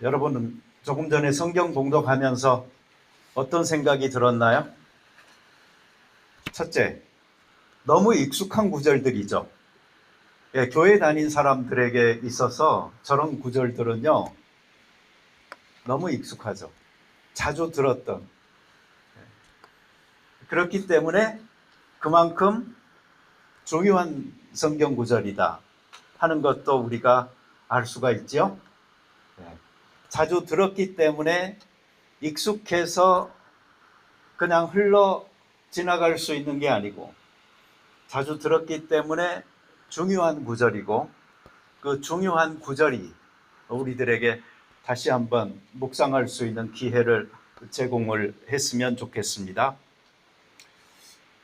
여러분은 조금 전에 성경 봉독하면서 어떤 생각이 들었나요? 첫째, 너무 익숙한 구절들이죠. 예, 교회 다닌 사람들에게 있어서 저런 구절들은요, 너무 익숙하죠. 자주 들었던. 그렇기 때문에 그만큼 중요한 성경 구절이다 하는 것도 우리가 알 수가 있죠. 자주 들었기 때문에 익숙해서 그냥 흘러 지나갈 수 있는 게 아니고, 자주 들었기 때문에 중요한 구절이고, 그 중요한 구절이 우리들에게 다시 한번 묵상할 수 있는 기회를 제공을 했으면 좋겠습니다.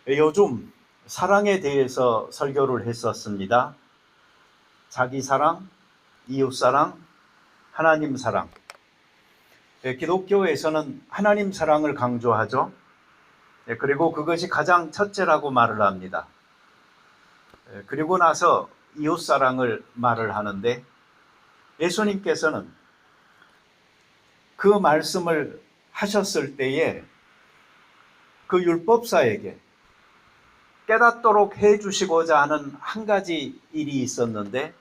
요즘 사랑에 대해서 설교를 했었습니다. 자기 사랑, 이웃 사랑, 하나님 사랑. 기독교에서는 하나님 사랑을 강조하죠. 그리고 그것이 가장 첫째라고 말을 합니다. 그리고 나서 이웃 사랑을 말을 하는데, 예수님께서는 그 말씀을 하셨을 때에 그 율법사에게 깨닫도록 해 주시고자 하는 한 가지 일이 있었는데,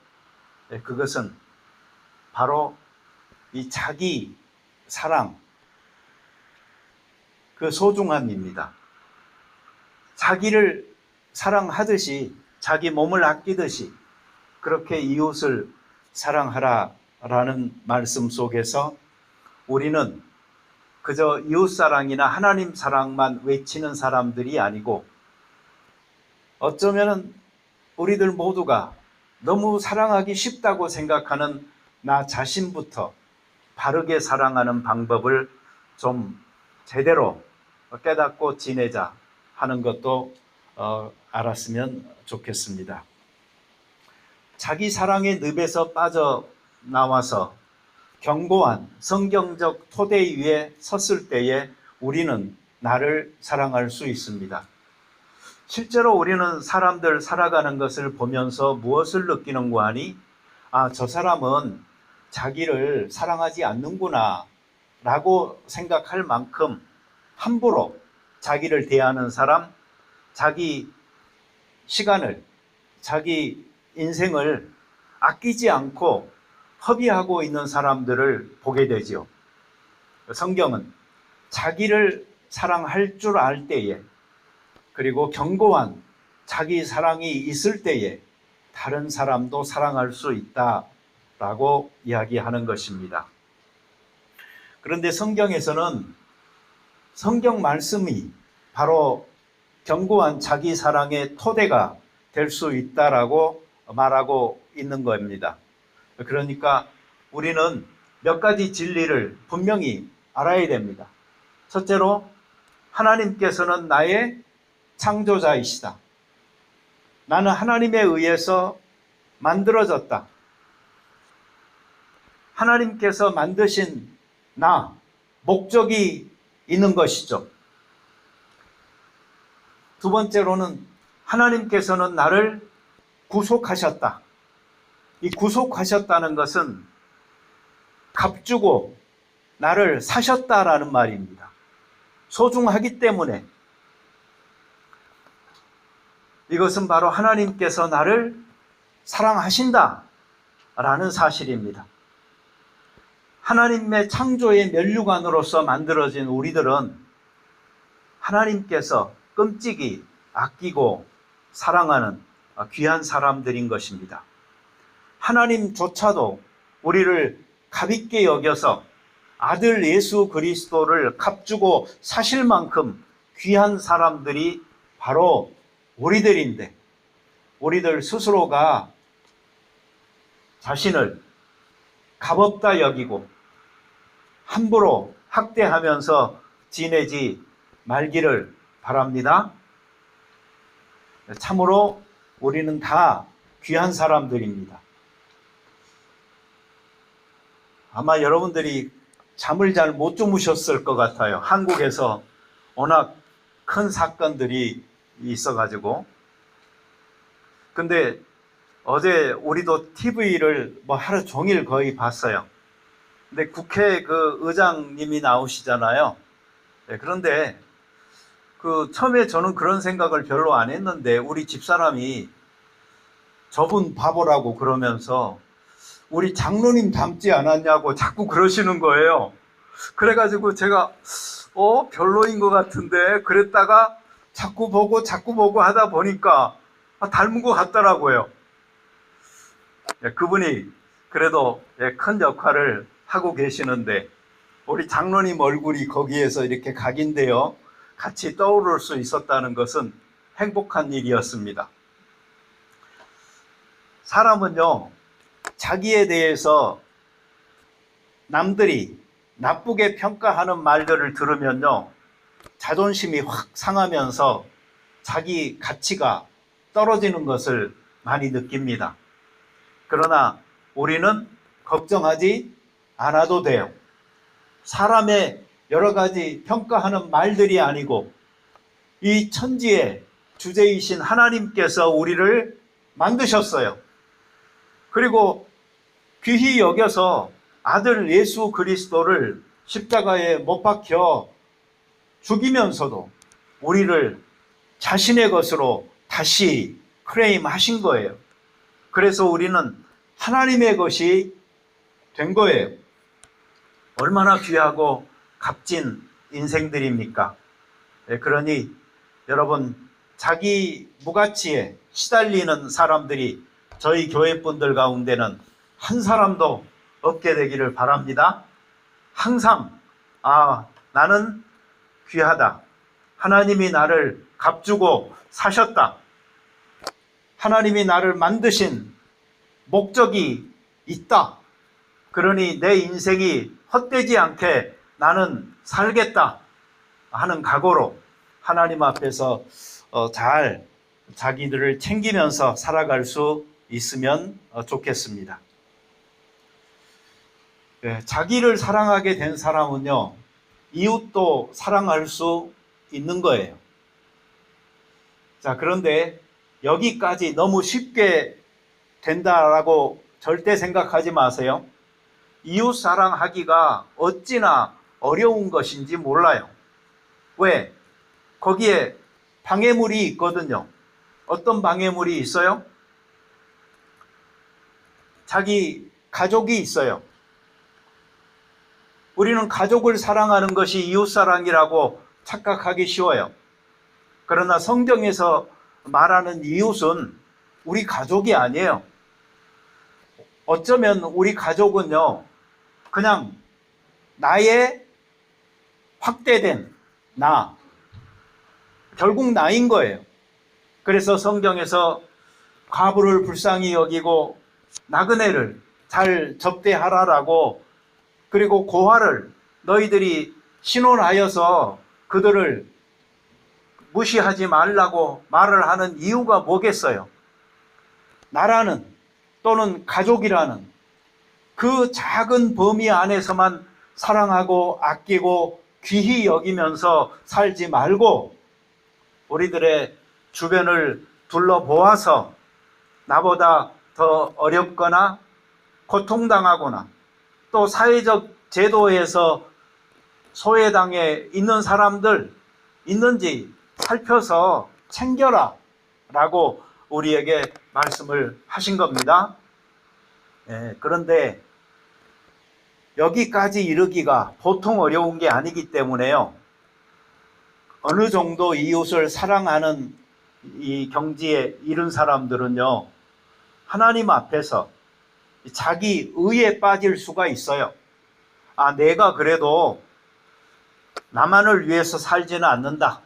그것은 바로 이 자기 사랑, 그 소중함입니다. 자기를 사랑하듯이, 자기 몸을 아끼듯이 그렇게 이웃을 사랑하라라는 말씀 속에서 우리는 그저 이웃 사랑이나 하나님 사랑만 외치는 사람들이 아니고, 어쩌면 우리들 모두가 너무 사랑하기 쉽다고 생각하는 나 자신부터 바르게 사랑하는 방법을 좀 제대로 깨닫고 지내자 하는 것도 알았으면 좋겠습니다. 자기 사랑의 늪에서 빠져나와서 견고한 성경적 토대 위에 섰을 때에 우리는 나를 사랑할 수 있습니다. 실제로 우리는 사람들 살아가는 것을 보면서 무엇을 느끼는가 하니, 저 사람은 자기를 사랑하지 않는구나 라고 생각할 만큼 함부로 자기를 대하는 사람, 자기 시간을, 자기 인생을 아끼지 않고 허비하고 있는 사람들을 보게 되지요. 성경은 자기를 사랑할 줄 알 때에, 그리고 견고한 자기 사랑이 있을 때에 다른 사람도 사랑할 수 있다라고 이야기하는 것입니다. 그런데 성경에서는 성경 말씀이 바로 견고한 자기 사랑의 토대가 될 수 있다라고 말하고 있는 겁니다. 그러니까 우리는 몇 가지 진리를 분명히 알아야 됩니다. 첫째로, 하나님께서는 나의 창조자이시다. 나는 하나님에 의해서 만들어졌다. 하나님께서 만드신 나, 목적이 있는 것이죠. 두 번째로는, 하나님께서는 나를 구속하셨다. 이 구속하셨다는 것은 값주고 나를 사셨다라는 말입니다. 소중하기 때문에. 이것은 바로 하나님께서 나를 사랑하신다 라는 사실입니다. 하나님의 창조의 면류관으로서 만들어진 우리들은 하나님께서 끔찍이 아끼고 사랑하는 귀한 사람들인 것입니다. 하나님조차도 우리를 값있게 여겨서 아들 예수 그리스도를 값주고 사실 만큼 귀한 사람들이 바로 우리들인데, 우리들 스스로가 자신을 값없다 여기고 함부로 학대하면서 지내지 말기를 바랍니다. 참으로 우리는 다 귀한 사람들입니다. 아마 여러분들이 잠을 잘 못 주무셨을 것 같아요. 한국에서 워낙 큰 사건들이 있어가지고. 근데 어제 우리도 TV를 하루 종일 거의 봤어요. 근데 국회 그 의장님이 나오시잖아요. 네, 그런데 그 처음에 저는 그런 생각을 별로 안 했는데 우리 집사람이 저분 바보라고 그러면서 우리 장로님 닮지 않았냐고 자꾸 그러시는 거예요. 그래가지고 제가 별로인 것 같은데 그랬다가 자꾸 보고 하다 보니까 닮은 것 같더라고요. 그분이 그래도 큰 역할을 하고 계시는데 우리 장로님 얼굴이 거기에서 이렇게 각인되어 같이 떠오를 수 있었다는 것은 행복한 일이었습니다. 사람은요, 자기에 대해서 남들이 나쁘게 평가하는 말들을 들으면요, 자존심이 확 상하면서 자기 가치가 떨어지는 것을 많이 느낍니다. 그러나 우리는 걱정하지 않아도 돼요. 사람의 여러 가지 평가하는 말들이 아니고 이 천지의 주제이신 하나님께서 우리를 만드셨어요. 그리고 귀히 여겨서 아들 예수 그리스도를 십자가에 못 박혀 죽이면서도 우리를 자신의 것으로 다시 클레임하신 거예요. 그래서 우리는 하나님의 것이 된 거예요. 얼마나 귀하고 값진 인생들입니까? 그러니 여러분, 자기 무가치에 시달리는 사람들이 저희 교회 분들 가운데는 한 사람도 없게 되기를 바랍니다. 항상 나는 귀하다. 하나님이 나를 값주고 사셨다. 하나님이 나를 만드신 목적이 있다. 그러니 내 인생이 헛되지 않게 나는 살겠다 하는 각오로 하나님 앞에서 잘 자기들을 챙기면서 살아갈 수 있으면 좋겠습니다. 자기를 사랑하게 된 사람은요, 이웃도 사랑할 수 있는 거예요. 자, 그런데 여기까지 너무 쉽게 된다라고 절대 생각하지 마세요. 이웃 사랑하기가 어찌나 어려운 것인지 몰라요. 왜? 거기에 방해물이 있거든요. 어떤 방해물이 있어요? 자기 가족이 있어요. 우리는 가족을 사랑하는 것이 이웃사랑이라고 착각하기 쉬워요. 그러나 성경에서 말하는 이웃은 우리 가족이 아니에요. 어쩌면 우리 가족은요, 그냥 나의 확대된 나, 결국 나인 거예요. 그래서 성경에서 과부를 불쌍히 여기고 나그네를 잘 접대하라라고, 그리고 고아를 너희들이 신혼하여서 그들을 무시하지 말라고 말을 하는 이유가 뭐겠어요? 나라는 또는 가족이라는 그 작은 범위 안에서만 사랑하고 아끼고 귀히 여기면서 살지 말고 우리들의 주변을 둘러보아서 나보다 더 어렵거나 고통당하거나 또 사회적 제도에서 소외당해 있는 사람들 있는지 살펴서 챙겨라 라고 우리에게 말씀을 하신 겁니다. 그런데 여기까지 이르기가 보통 어려운 게 아니기 때문에요. 어느 정도 이웃을 사랑하는 이 경지에 이른 사람들은요, 하나님 앞에서 자기 의에 빠질 수가 있어요. 내가 그래도 나만을 위해서 살지는 않는다.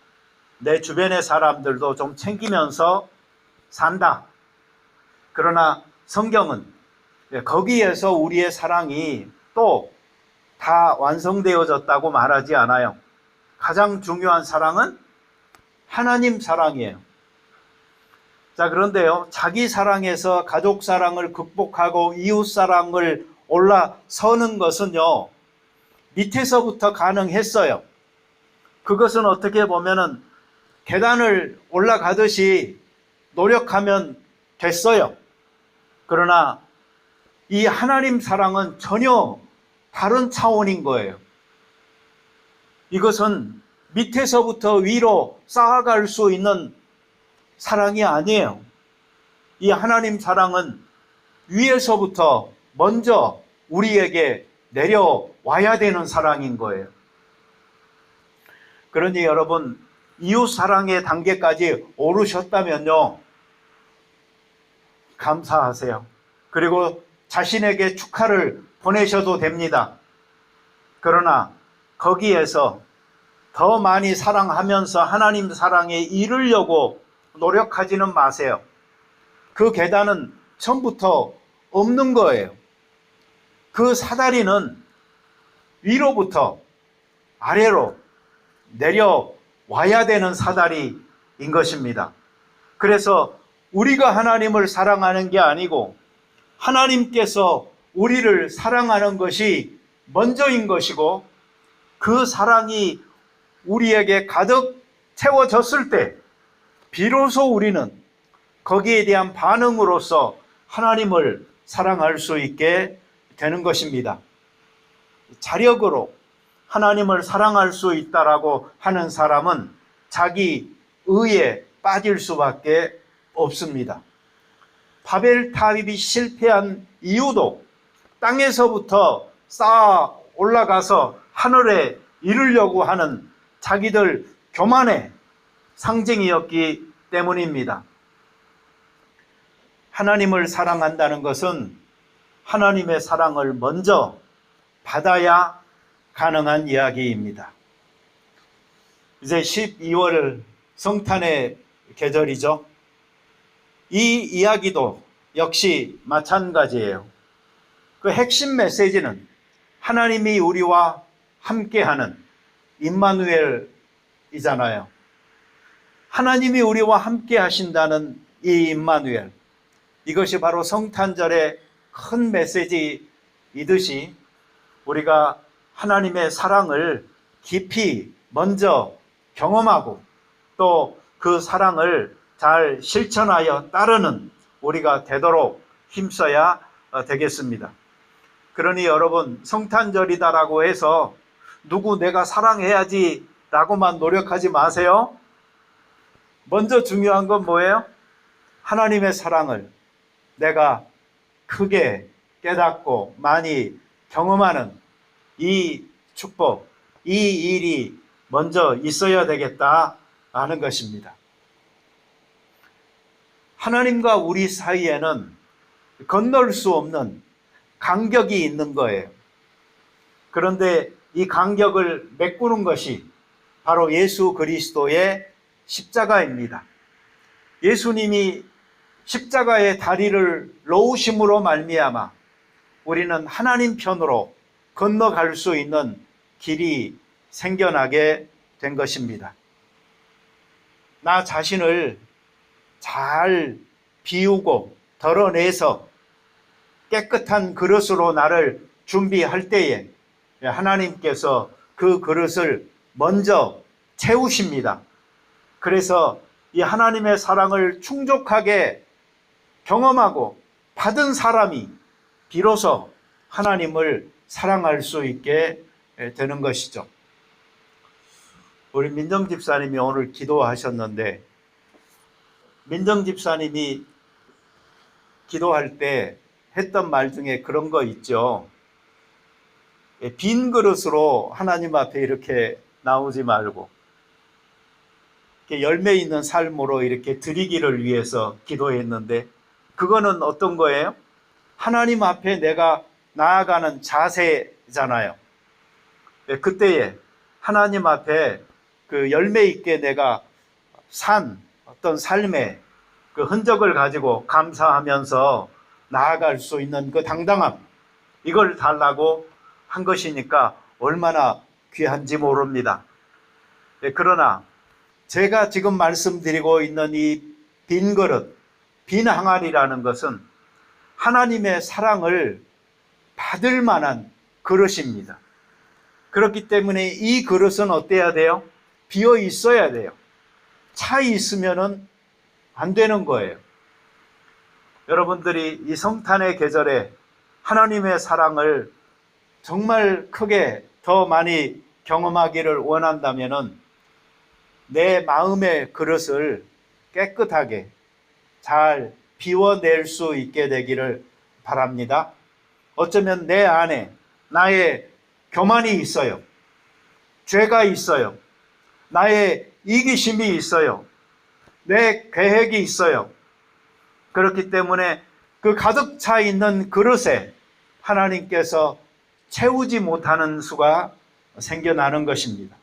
내 주변의 사람들도 좀 챙기면서 산다. 그러나 성경은 거기에서 우리의 사랑이 또 다 완성되어졌다고 말하지 않아요. 가장 중요한 사랑은 하나님 사랑이에요. 자, 그런데요, 자기 사랑에서 가족 사랑을 극복하고 이웃 사랑을 올라서는 것은요, 밑에서부터 가능했어요. 그것은 어떻게 보면은 계단을 올라가듯이 노력하면 됐어요. 그러나 이 하나님 사랑은 전혀 다른 차원인 거예요. 이것은 밑에서부터 위로 쌓아갈 수 있는 사랑이 아니에요. 이 하나님 사랑은 위에서부터 먼저 우리에게 내려와야 되는 사랑인 거예요. 그러니 여러분, 이웃 사랑의 단계까지 오르셨다면요, 감사하세요. 그리고 자신에게 축하를 보내셔도 됩니다. 그러나 거기에서 더 많이 사랑하면서 하나님 사랑에 이르려고 노력하지는 마세요. 그 계단은 처음부터 없는 거예요. 그 사다리는 위로부터 아래로 내려와야 되는 사다리인 것입니다. 그래서 우리가 하나님을 사랑하는 게 아니고 하나님께서 우리를 사랑하는 것이 먼저인 것이고, 그 사랑이 우리에게 가득 채워졌을 때 비로소 우리는 거기에 대한 반응으로서 하나님을 사랑할 수 있게 되는 것입니다. 자력으로 하나님을 사랑할 수 있다라고 하는 사람은 자기 의에 빠질 수밖에 없습니다. 바벨탑이 실패한 이유도 땅에서부터 쌓아 올라가서 하늘에 이르려고 하는 자기들 교만의 상징이었기 때문입니다. 하나님을 사랑한다는 것은 하나님의 사랑을 먼저 받아야 가능한 이야기입니다. 이제 12월 성탄의 계절이죠. 이 이야기도 역시 마찬가지예요. 그 핵심 메시지는 하나님이 우리와 함께하는 임마누엘이잖아요. 하나님이 우리와 함께 하신다는 이 임마누엘, 이것이 바로 성탄절의 큰 메시지이듯이 우리가 하나님의 사랑을 깊이 먼저 경험하고 또 그 사랑을 잘 실천하여 따르는 우리가 되도록 힘써야 되겠습니다. 그러니 여러분, 성탄절이다라고 해서 누구 내가 사랑해야지 라고만 노력하지 마세요. 먼저 중요한 건 뭐예요? 하나님의 사랑을 내가 크게 깨닫고 많이 경험하는 이 축복, 이 일이 먼저 있어야 되겠다 하는 것입니다. 하나님과 우리 사이에는 건널 수 없는 간격이 있는 거예요. 그런데 이 간격을 메꾸는 것이 바로 예수 그리스도의 십자가입니다. 예수님이 십자가의 다리를 놓으심으로 말미암아 우리는 하나님 편으로 건너갈 수 있는 길이 생겨나게 된 것입니다. 나 자신을 잘 비우고 덜어내서 깨끗한 그릇으로 나를 준비할 때에 하나님께서 그 그릇을 먼저 채우십니다. 그래서 이 하나님의 사랑을 충족하게 경험하고 받은 사람이 비로소 하나님을 사랑할 수 있게 되는 것이죠. 우리 민정 집사님이 오늘 기도하셨는데, 민정 집사님이 기도할 때 했던 말 중에 그런 거 있죠. 빈 그릇으로 하나님 앞에 이렇게 나오지 말고 이렇게 열매 있는 삶으로 이렇게 드리기를 위해서 기도했는데, 그거는 어떤 거예요? 하나님 앞에 내가 나아가는 자세잖아요. 그때에 하나님 앞에 그 열매 있게 내가 산 어떤 삶의 그 흔적을 가지고 감사하면서 나아갈 수 있는 그 당당함, 이걸 달라고 한 것이니까 얼마나 귀한지 모릅니다. 그러나 제가 지금 말씀드리고 있는 이 빈 그릇, 빈 항아리라는 것은 하나님의 사랑을 받을 만한 그릇입니다. 그렇기 때문에 이 그릇은 어때야 돼요? 비어 있어야 돼요. 차 있으면은 안 되는 거예요. 여러분들이 이 성탄의 계절에 하나님의 사랑을 정말 크게 더 많이 경험하기를 원한다면은 내 마음의 그릇을 깨끗하게 잘 비워낼 수 있게 되기를 바랍니다. 어쩌면 내 안에 나의 교만이 있어요. 죄가 있어요. 나의 이기심이 있어요. 내 계획이 있어요. 그렇기 때문에 그 가득 차 있는 그릇에 하나님께서 채우지 못하는 수가 생겨나는 것입니다.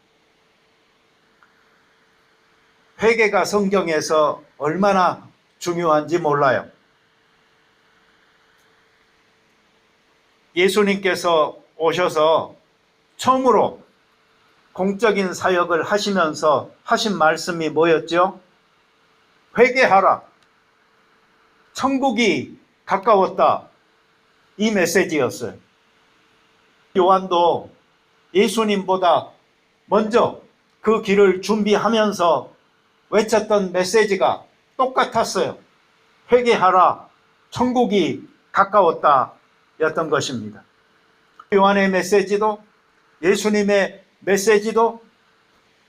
회개가 성경에서 얼마나 중요한지 몰라요. 예수님께서 오셔서 처음으로 공적인 사역을 하시면서 하신 말씀이 뭐였죠? 회개하라. 천국이 가까웠다. 이 메시지였어요. 요한도 예수님보다 먼저 그 길을 준비하면서 외쳤던 메시지가 똑같았어요. 회개하라. 천국이 가까웠다. 였던 것입니다. 요한의 메시지도 예수님의 메시지도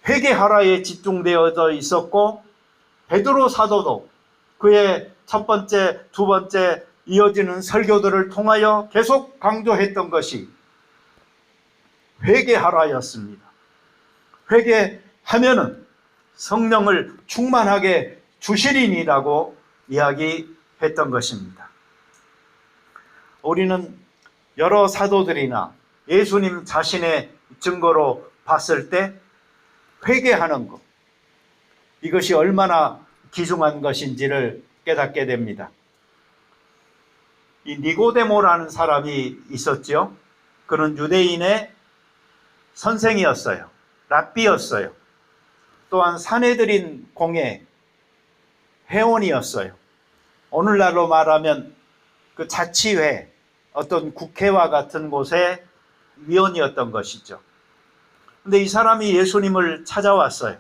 회개하라에 집중되어져 있었고, 베드로 사도도 그의 첫 번째, 두 번째 이어지는 설교들을 통하여 계속 강조했던 것이 회개하라였습니다. 회개하면은 성령을 충만하게 주시리니라고 이야기했던 것입니다. 우리는 여러 사도들이나 예수님 자신의 증거로 봤을 때 회개하는 것, 이것이 얼마나 귀중한 것인지를 깨닫게 됩니다. 이 니고데모라는 사람이 있었죠. 그는 유대인의 선생이었어요. 랍비였어요. 또한 사내들인 공회 회원이었어요. 오늘날로 말하면 그 자치회, 어떤 국회와 같은 곳의 위원이었던 것이죠. 그런데 이 사람이 예수님을 찾아왔어요.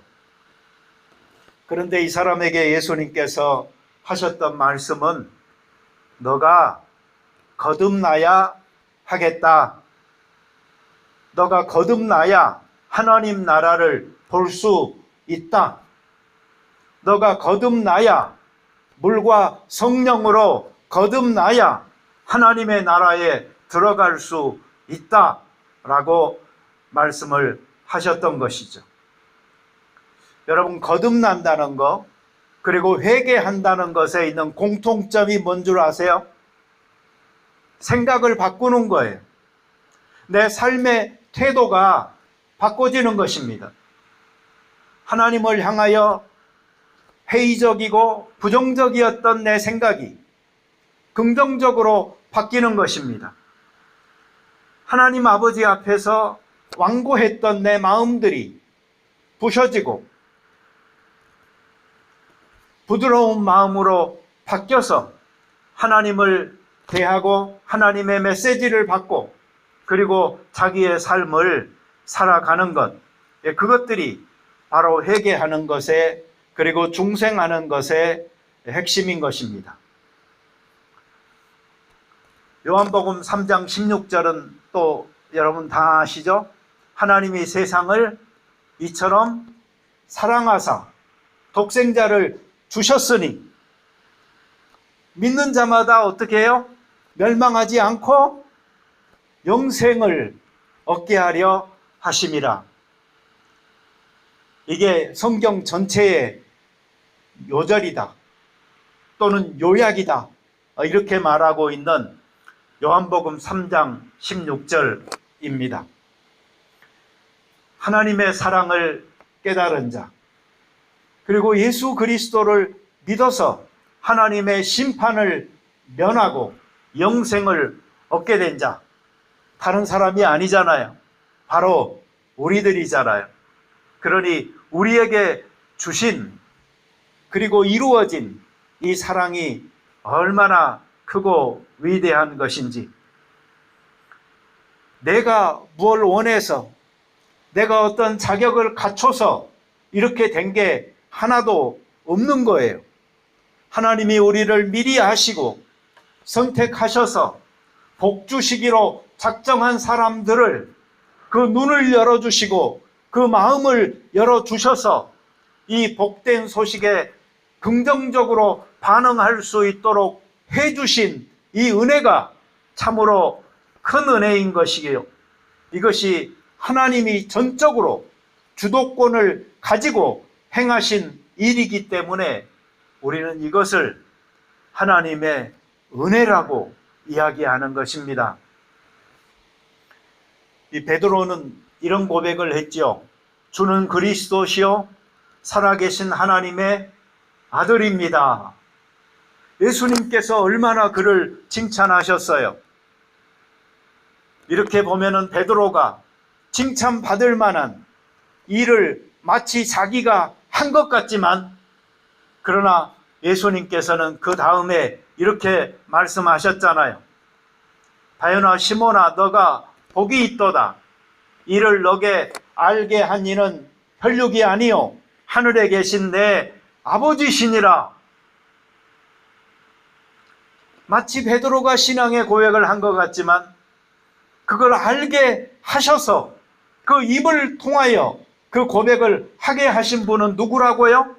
그런데 이 사람에게 예수님께서 하셨던 말씀은 너가 거듭나야 하겠다. 너가 거듭나야 하나님 나라를 볼 수 있다. 너가 거듭나야, 물과 성령으로 거듭나야 하나님의 나라에 들어갈 수 있다라고 말씀을 하셨던 것이죠. 여러분, 거듭난다는 것, 그리고 회개한다는 것에 있는 공통점이 뭔 줄 아세요? 생각을 바꾸는 거예요. 내 삶의 태도가 바꿔지는 것입니다. 하나님을 향하여 회의적이고 부정적이었던 내 생각이 긍정적으로 바뀌는 것입니다. 하나님 아버지 앞에서 완고했던 내 마음들이 부셔지고 부드러운 마음으로 바뀌어서 하나님을 대하고 하나님의 메시지를 받고 그리고 자기의 삶을 살아가는 것, 그것들이 바로 회개하는 것에, 그리고 중생하는 것의 핵심인 것입니다. 요한복음 3장 16절은 또 여러분 다 아시죠? 하나님이 세상을 이처럼 사랑하사 독생자를 주셨으니 믿는 자마다 어떻게 해요? 멸망하지 않고 영생을 얻게 하려 하심이라. 이게 성경 전체의 요절이다 또는 요약이다, 이렇게 말하고 있는 요한복음 3장 16절입니다. 하나님의 사랑을 깨달은 자, 그리고 예수 그리스도를 믿어서 하나님의 심판을 면하고 영생을 얻게 된 자, 다른 사람이 아니잖아요. 바로 우리들이잖아요. 그러니 우리에게 주신, 그리고 이루어진 이 사랑이 얼마나 크고 위대한 것인지, 내가 무엇을 원해서, 내가 어떤 자격을 갖춰서 이렇게 된 게 하나도 없는 거예요. 하나님이 우리를 미리 아시고 선택하셔서 복 주시기로 작정한 사람들을 그 눈을 열어주시고 그 마음을 열어주셔서 이 복된 소식에 긍정적으로 반응할 수 있도록 해주신 이 은혜가 참으로 큰 은혜인 것이에요. 이것이 하나님이 전적으로 주도권을 가지고 행하신 일이기 때문에 우리는 이것을 하나님의 은혜라고 이야기하는 것입니다. 이 베드로는 이런 고백을 했죠. 주는 그리스도시요 살아계신 하나님의 아들입니다. 예수님께서 얼마나 그를 칭찬하셨어요. 이렇게 보면은 베드로가 칭찬받을 만한 일을 마치 자기가 한 것 같지만, 그러나 예수님께서는 그 다음에 이렇게 말씀하셨잖아요. 바요나 시몬아, 너가 복이 있도다. 이를 너게 알게 한 이는 혈육이 아니요 하늘에 계신 내 아버지시니라. 마치 베드로가 신앙의 고백을 한 것 같지만 그걸 알게 하셔서 그 입을 통하여 그 고백을 하게 하신 분은 누구라고요?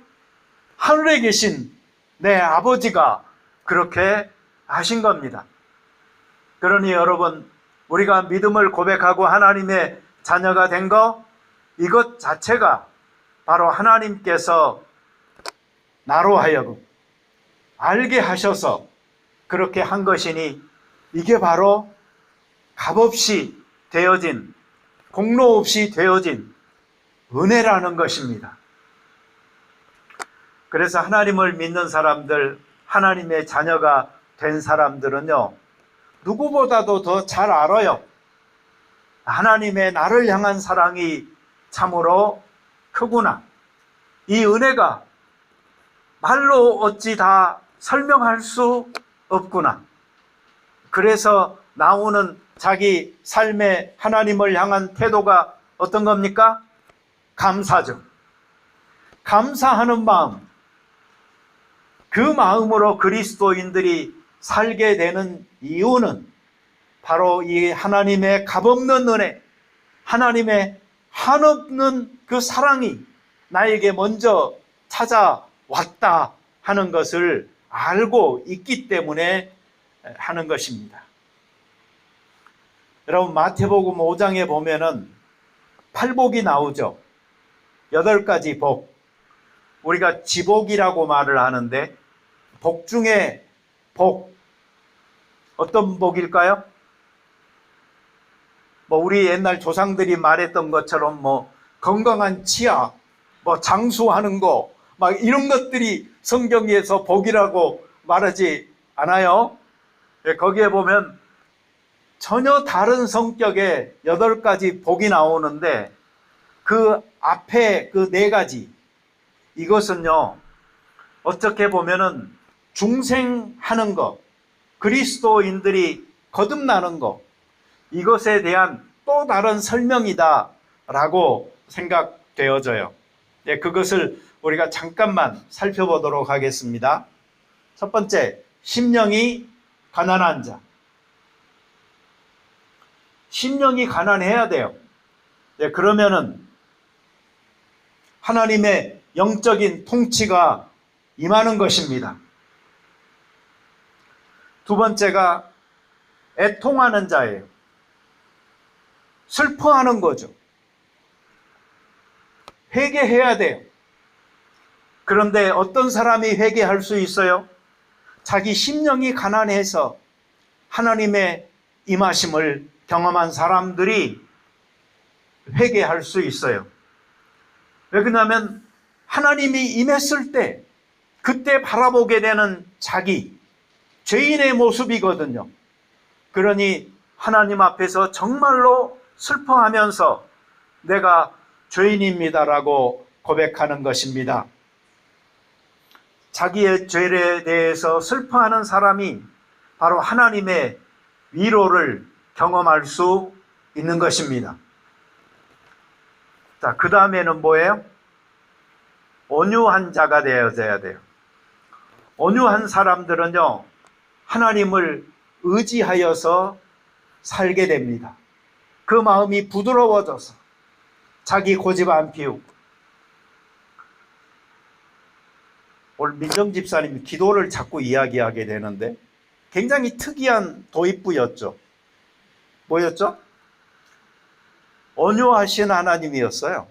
하늘에 계신 내 아버지가 그렇게 하신 겁니다. 그러니 여러분, 우리가 믿음을 고백하고 하나님의 자녀가 된 거, 이것 자체가 바로 하나님께서 나로 하여금 알게 하셔서 그렇게 한 것이니, 이게 바로 값없이 되어진, 공로 없이 되어진 은혜라는 것입니다. 그래서 하나님을 믿는 사람들, 하나님의 자녀가 된 사람들은요, 누구보다도 더 잘 알아요. 하나님의 나를 향한 사랑이 참으로 크구나. 이 은혜가 말로 어찌 다 설명할 수 없구나. 그래서 나오는 자기 삶의 하나님을 향한 태도가 어떤 겁니까? 감사죠. 감사하는 마음. 그 마음으로 그리스도인들이 살게 되는 이유는 바로 이 하나님의 값없는 은혜, 하나님의 한없는 그 사랑이 나에게 먼저 찾아왔다 하는 것을 알고 있기 때문에 하는 것입니다. 여러분, 마태복음 5장에 보면은 팔복이 나오죠. 8가지 복. 우리가 지복이라고 말을 하는데, 복 중에 복, 어떤 복일까요? 우리 옛날 조상들이 말했던 것처럼 건강한 치아, 장수하는 거, 이런 것들이 성경에서 복이라고 말하지 않아요? 거기에 보면 전혀 다른 성격의 8가지 복이 나오는데, 그 앞에 그 4가지, 이것은요, 어떻게 보면은 중생하는 것, 그리스도인들이 거듭나는 것, 이것에 대한 또 다른 설명이다 라고 생각되어져요. 그것을 우리가 잠깐만 살펴보도록 하겠습니다. 첫 번째, 심령이 가난한 자. 심령이 가난해야 돼요. 그러면은 하나님의 영적인 통치가 임하는 것입니다. 두 번째가 애통하는 자예요. 슬퍼하는 거죠. 회개해야 돼요. 그런데 어떤 사람이 회개할 수 있어요? 자기 심령이 가난해서 하나님의 임하심을 경험한 사람들이 회개할 수 있어요. 왜 그러냐면 하나님이 임했을 때 그때 바라보게 되는 자기, 죄인의 모습이거든요. 그러니 하나님 앞에서 정말로 슬퍼하면서 내가 죄인입니다라고 고백하는 것입니다. 자기의 죄에 대해서 슬퍼하는 사람이 바로 하나님의 위로를 경험할 수 있는 것입니다. 자, 그 다음에는 뭐예요? 온유한 자가 되어야 돼요. 온유한 사람들은요, 하나님을 의지하여서 살게 됩니다. 그 마음이 부드러워져서 자기 고집 안 피우고. 오늘 민정 집사님이 기도를 자꾸 이야기하게 되는데 굉장히 특이한 도입부였죠. 뭐였죠? 온유하신 하나님이었어요.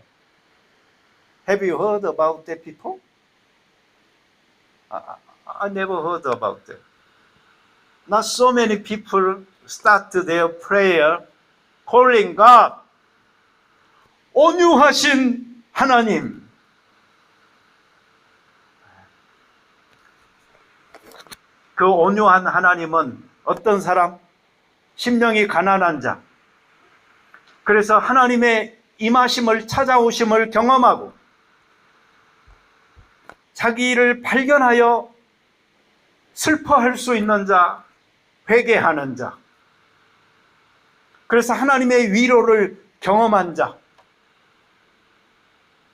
Have you heard about that people? I never heard about that. Not so many people start their prayer calling God. 온유하신 하나님. 그 온유한 하나님은 어떤 사람? 심령이 가난한 자. 그래서 하나님의 임하심을 찾아오심을 경험하고 자기를 발견하여 슬퍼할 수 있는 자, 회개하는 자. 그래서 하나님의 위로를 경험한 자.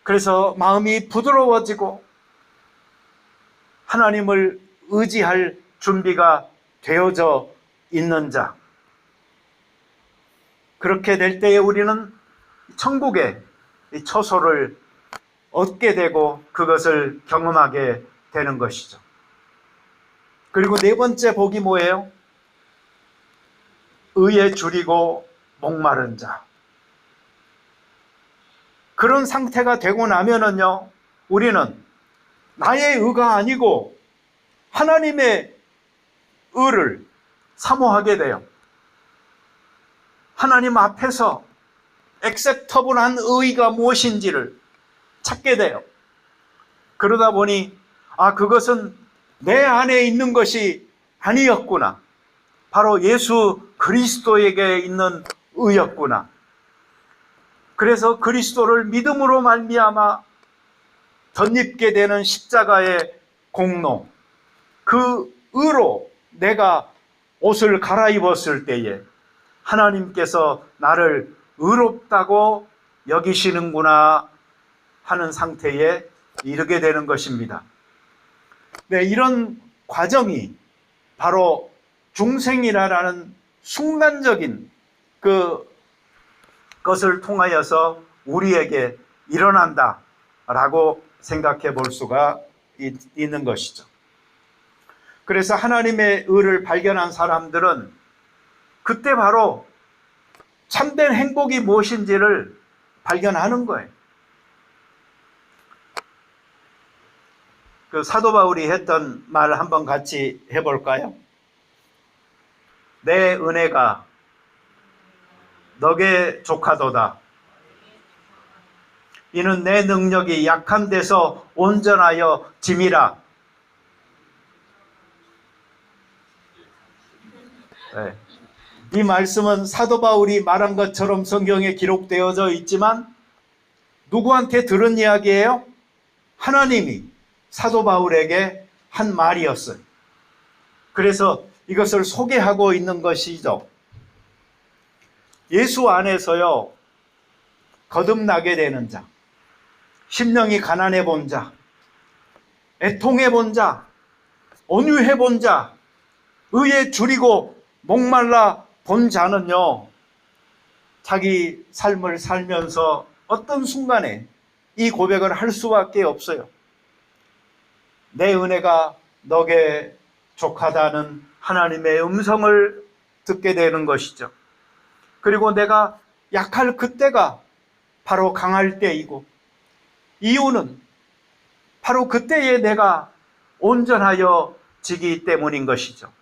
그래서 마음이 부드러워지고 하나님을 의지할 준비가 되어져 있는 자. 그렇게 될 때에 우리는 천국의 처소를 얻게 되고 그것을 경험하게 되는 것이죠. 그리고 네 번째 복이 뭐예요? 의에 줄이고 목마른 자. 그런 상태가 되고 나면은요, 우리는 나의 의가 아니고 하나님의 의를 사모하게 돼요. 하나님 앞에서 액셉터블한 의가 무엇인지를 찾게 돼요. 그러다 보니 그것은 내 안에 있는 것이 아니었구나. 바로 예수 그리스도에게 있는 의였구나. 그래서 그리스도를 믿음으로 말미암아 덧입게 되는 십자가의 공로, 그 의로 내가 옷을 갈아입었을 때에 하나님께서 나를 의롭다고 여기시는구나 하는 상태에 이르게 되는 것입니다. 네, 이런 과정이 바로 중생이라는 순간적인 그것을 통하여서 우리에게 일어난다라고 생각해 볼 수가 있는 것이죠. 그래서 하나님의 의를 발견한 사람들은 그때 바로 참된 행복이 무엇인지를 발견하는 거예요. 그 사도 바울이 했던 말 한번 같이 해볼까요? 내 은혜가 너게 족하도다. 이는 내 능력이 약한 데서 온전하여 짐이라. 네. 이 말씀은 사도 바울이 말한 것처럼 성경에 기록되어져 있지만 누구한테 들은 이야기예요? 하나님이 사도 바울에게 한 말이었어요. 그래서 이것을 소개하고 있는 것이죠. 예수 안에서요, 거듭나게 되는 자, 심령이 가난해 본 자, 애통해 본 자, 온유해 본 자, 의에 줄이고 목말라 본 자는요, 자기 삶을 살면서 어떤 순간에 이 고백을 할 수밖에 없어요. 내 은혜가 너게 족하다는 하나님의 음성을 듣게 되는 것이죠. 그리고 내가 약할 그때가 바로 강할 때이고, 이유는 바로 그때에 내가 온전하여 지기 때문인 것이죠.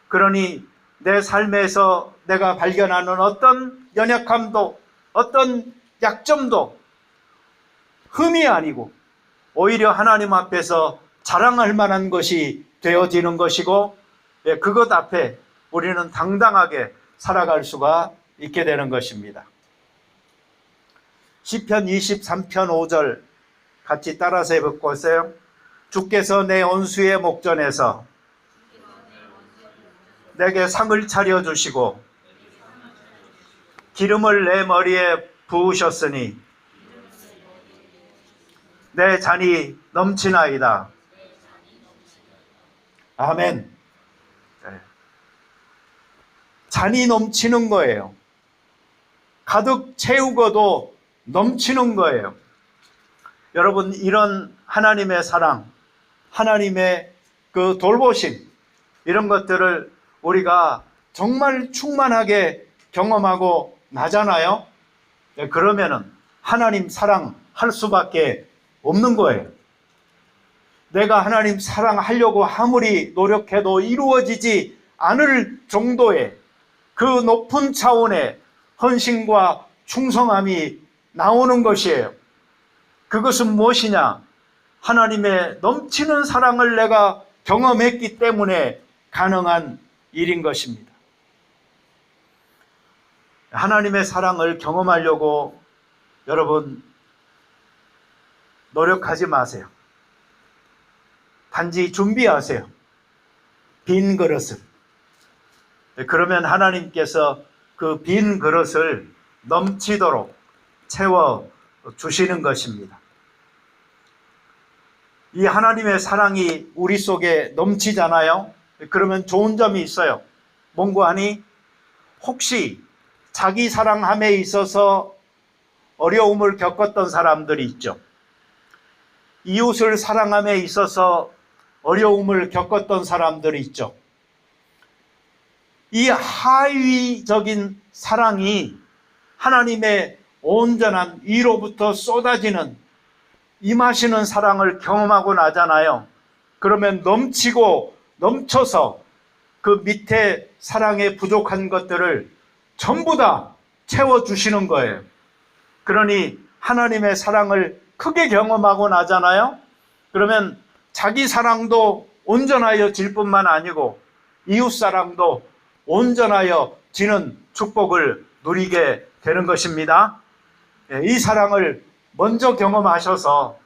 그러니 내 삶에서 내가 발견하는 어떤 연약함도 어떤 약점도 흠이 아니고 오히려 하나님 앞에서 자랑할 만한 것이 되어지는 것이고, 그것 앞에 우리는 당당하게 살아갈 수가 있게 되는 것입니다. 시편 23편 5절 같이 따라서 해보세요. 주께서 내 원수의 목전에서 내게 상을 차려주시고 기름을 내 머리에 부으셨으니 내 잔이 넘치나이다. 아멘. 잔이 넘치는 거예요. 가득 채우고도 넘치는 거예요. 여러분, 이런 하나님의 사랑, 하나님의 그 돌보심, 이런 것들을 우리가 정말 충만하게 경험하고 나잖아요. 그러면은 하나님 사랑할 수밖에 없는 거예요. 내가 하나님 사랑하려고 아무리 노력해도 이루어지지 않을 정도의 그 높은 차원의 헌신과 충성함이 나오는 것이에요. 그것은 무엇이냐? 하나님의 넘치는 사랑을 내가 경험했기 때문에 가능한 일인 것입니다. 하나님의 사랑을 경험하려고 여러분 노력하지 마세요. 단지 준비하세요. 빈 그릇을. 그러면 하나님께서 그 빈 그릇을 넘치도록 채워 주시는 것입니다. 이 하나님의 사랑이 우리 속에 넘치잖아요. 그러면 좋은 점이 있어요. 뭔고 하니? 혹시 자기 사랑함에 있어서 어려움을 겪었던 사람들이 있죠. 이웃을 사랑함에 있어서 어려움을 겪었던 사람들이 있죠. 이 하위적인 사랑이 하나님의 온전한 위로부터 쏟아지는 임하시는 사랑을 경험하고 나잖아요. 그러면 넘치고 넘쳐서 그 밑에 사랑에 부족한 것들을 전부 다 채워주시는 거예요. 그러니 하나님의 사랑을 크게 경험하고 나잖아요. 그러면 자기 사랑도 온전하여 질 뿐만 아니고 이웃 사랑도 온전하여 지는 축복을 누리게 되는 것입니다. 이 사랑을 먼저 경험하셔서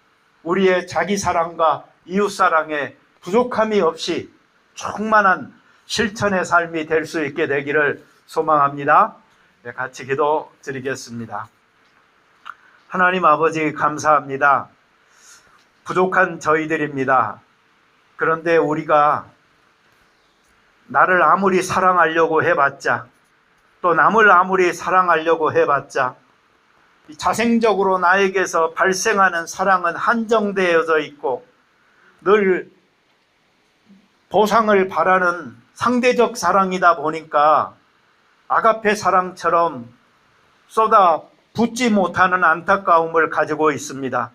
우리의 자기 사랑과 이웃 사랑에 부족함이 없이 충만한 실천의 삶이 될 수 있게 되기를 소망합니다. 같이 기도 드리겠습니다. 하나님 아버지, 감사합니다. 부족한 저희들입니다. 그런데 우리가 나를 아무리 사랑하려고 해봤자, 또 남을 아무리 사랑하려고 해봤자 자생적으로 나에게서 발생하는 사랑은 한정되어져 있고 늘 보상을 바라는 상대적 사랑이다 보니까 아가페 사랑처럼 쏟아 붓지 못하는 안타까움을 가지고 있습니다.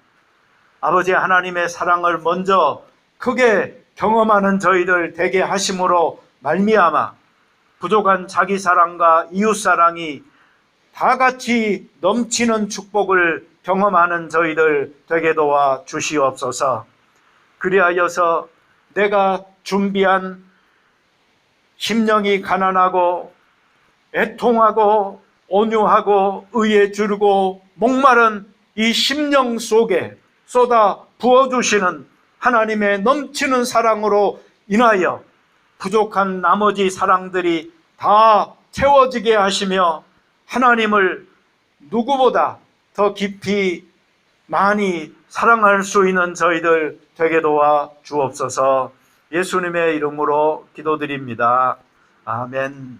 아버지 하나님의 사랑을 먼저 크게 경험하는 저희들 되게 하심으로 말미암아 부족한 자기 사랑과 이웃 사랑이 다 같이 넘치는 축복을 경험하는 저희들 되게 도와 주시옵소서. 그리하여서 내가 준비한 심령이 가난하고 애통하고 온유하고 의에 주르고 목마른 이 심령 속에 쏟아 부어주시는 하나님의 넘치는 사랑으로 인하여 부족한 나머지 사랑들이 다 채워지게 하시며 하나님을 누구보다 더 깊이 많이 사랑할 수 있는 저희들 되게 도와 주옵소서. 예수님의 이름으로 기도드립니다. 아멘.